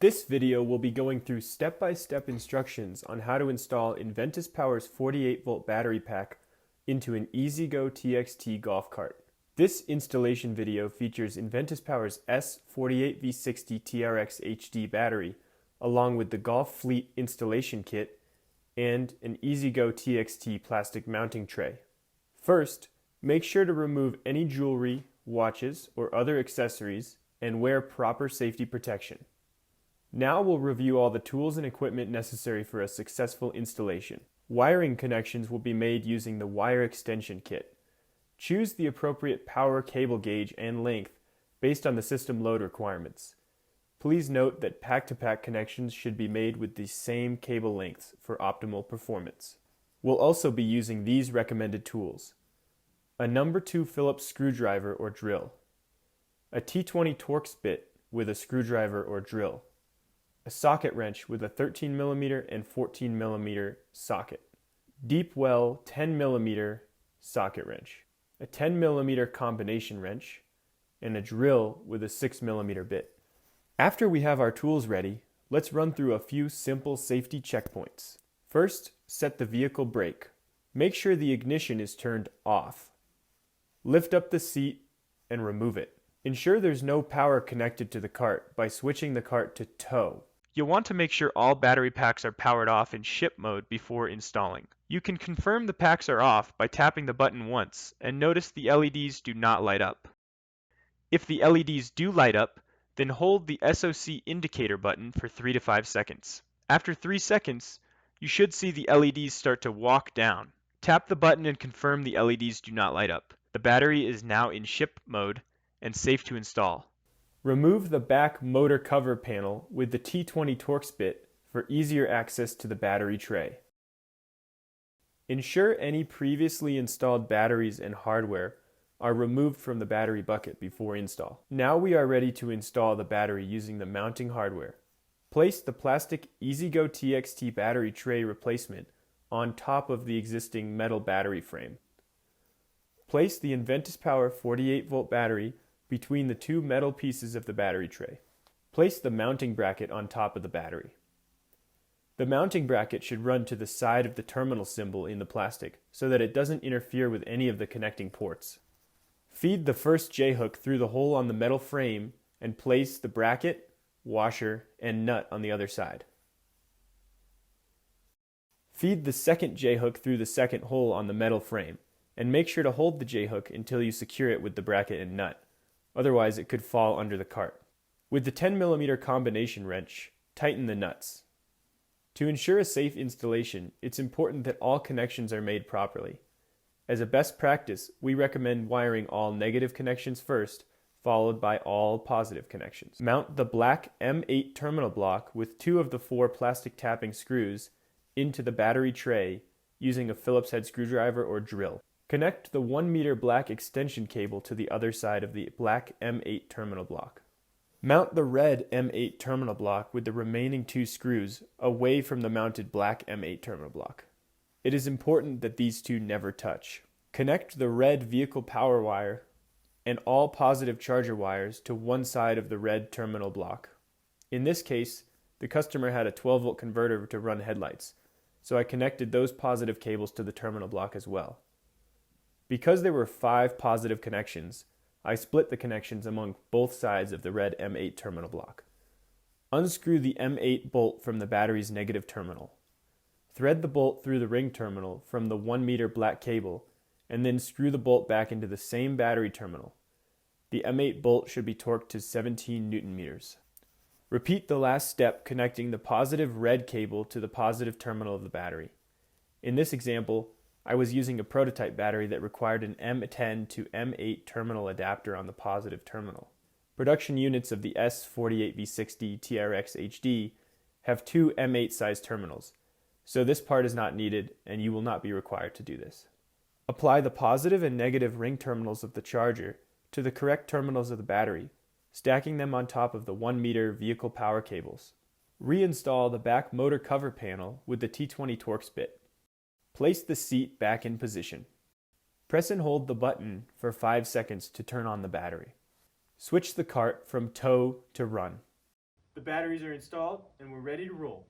This video will be going through step-by-step instructions on how to install Inventus Power's 48-volt battery pack into an E-Z-GO TXT Golf Cart. This installation video features Inventus Power's S48V60 TRX HD battery, along with the Golf Fleet installation kit and an E-Z-GO TXT plastic mounting tray. First, make sure to remove any jewelry, watches, or other accessories and wear proper safety protection. Now we'll review all the tools and equipment necessary for a successful installation. Wiring connections will be made using the wire extension kit. Choose the appropriate power cable gauge and length based on the system load requirements. Please note that pack-to-pack connections should be made with the same cable lengths for optimal performance. We'll also be using these recommended tools: a number 2 Phillips screwdriver or drill, a T20 Torx bit with a screwdriver or drill, a socket wrench with a 13mm and 14mm socket, deep well 10mm socket wrench, a 10mm combination wrench, and a drill with a 6mm bit. After we have our tools ready, let's run through a few simple safety checkpoints. First, set the vehicle brake. Make sure the ignition is turned off. Lift up the seat and remove it. Ensure there's no power connected to the cart by switching the cart to tow. You'll want to make sure all battery packs are powered off in ship mode before installing. You can confirm the packs are off by tapping the button once and notice the LEDs do not light up. If the LEDs do light up, then hold the SOC indicator button for 3 to 5 seconds. After 3 seconds, you should see the LEDs start to walk down. Tap the button and confirm the LEDs do not light up. The battery is now in ship mode and safe to install. Remove the back motor cover panel with the T20 Torx bit for easier access to the battery tray. Ensure any previously installed batteries and hardware are removed from the battery bucket before install. Now we are ready to install the battery using the mounting hardware. Place the plastic E-Z-GO TXT battery tray replacement on top of the existing metal battery frame. Place the Inventus Power 48-volt battery between the two metal pieces of the battery tray. Place the mounting bracket on top of the battery. The mounting bracket should run to the side of the terminal symbol in the plastic so that it doesn't interfere with any of the connecting ports. Feed the first J-hook through the hole on the metal frame and place the bracket, washer, and nut on the other side. Feed the second J-hook through the second hole on the metal frame and make sure to hold the J-hook until you secure it with the bracket and nut. Otherwise, it could fall under the cart. With the 10mm combination wrench, tighten the nuts. To ensure a safe installation, it's important that all connections are made properly. As a best practice, we recommend wiring all negative connections first, followed by all positive connections. Mount the black M8 terminal block with 2 of the 4 plastic tapping screws into the battery tray using a Phillips head screwdriver or drill. Connect the 1-meter black extension cable to the other side of the black M8 terminal block. Mount the red M8 terminal block with the remaining 2 screws away from the mounted black M8 terminal block. It is important that these two never touch. Connect the red vehicle power wire and all positive charger wires to one side of the red terminal block. In this case, the customer had a 12-volt converter to run headlights, so I connected those positive cables to the terminal block as well. Because there were 5 positive connections, I split the connections among both sides of the red M8 terminal block. Unscrew the M8 bolt from the battery's negative terminal. Thread the bolt through the ring terminal from the 1-meter black cable, and then screw the bolt back into the same battery terminal. The M8 bolt should be torqued to 17 Newton-meters. Repeat the last step connecting the positive red cable to the positive terminal of the battery. In this example, I was using a prototype battery that required an M10 to M8 terminal adapter on the positive terminal. Production units of the S48V60 TRX HD have 2 M8 size terminals, so this part is not needed and you will not be required to do this. Apply the positive and negative ring terminals of the charger to the correct terminals of the battery, stacking them on top of the 1-meter vehicle power cables. Reinstall the back motor cover panel with the T20 Torx bit. Place the seat back in position. Press and hold the button for 5 seconds to turn on the battery. Switch the cart from tow to run. The batteries are installed and we're ready to roll.